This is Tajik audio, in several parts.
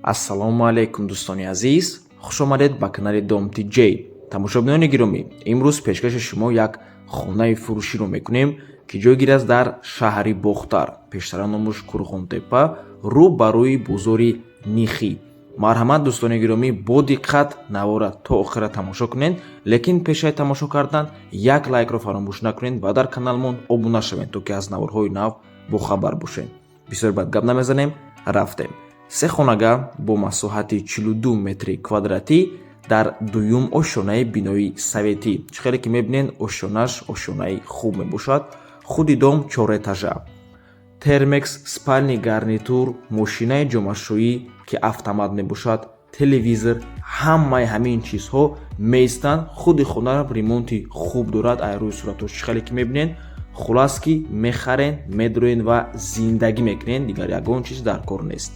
ассалому алайкум дӯстони азиз, хушомадед ба канали Dom TJ. тамошобинони гиромӣ, имрӯз пешкаши шумо як хонаи фурӯширо мекунем, ки ҷойгир аст дар шаҳри Бохтар, пештара номаш Курғонтепа, рӯ ба рӯи бозори Нихӣ. марҳамат дӯстони гиромӣ, бо диққат навора то охира тамошо кунед, лекин пешаи тамошо кардан як лайкро фаромӯш накунед ва дар каналмон обуна шавед, то ки аз наворҳои нав бохабар бошед. бисёр бад гап намезанем, рафтем. се хонага бо масоҳати 42 метри квадратӣ дар дуюм ошёнаи бинои советӣ. чӣ хеле ки мебинед ошёнаш ошёнаи хуб мебошад. худи дом 4 этажа. термекс, спальни гарнитур, мошинаи ҷомашӯӣ ки автомат мебошад, телевизор, ҳамаи ҳамин чизҳо меистанд. худи хона ремонти хуб дорад. айрӯи суратош чӣ хеле ки мебинед. хулас ки мехарен, медроен ва зиндагӣ мекунен, дигар ягон чиз дар кор нест.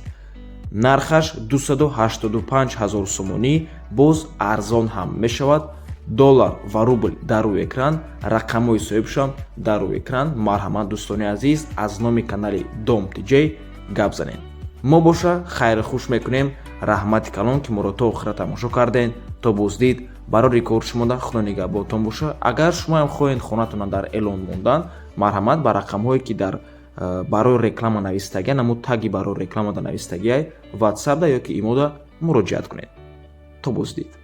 нархаш 285 000 сомонӣ, боз арзон ҳам мешавад. доллар ва рубл дар рӯи экран, рақамҳои соҳибшам дар рӯи экран. марҳамат дӯстони азиз, аз номи канали Dom TJ гап занед. мо боша хайру хуш мекунем. раҳмати калон ки моро то охира тамошо карден. то боздид, барори кор шумода худо нигаҳботон боша. агар шумоам хоҳед хонатонам дар эълон мондан, марҳамат ба рақамҳое ки дар барои реклама навистагия, намуд таги барои рекламада навистагия, ватсапда ёки имода муроҷиат кунед. то боздид.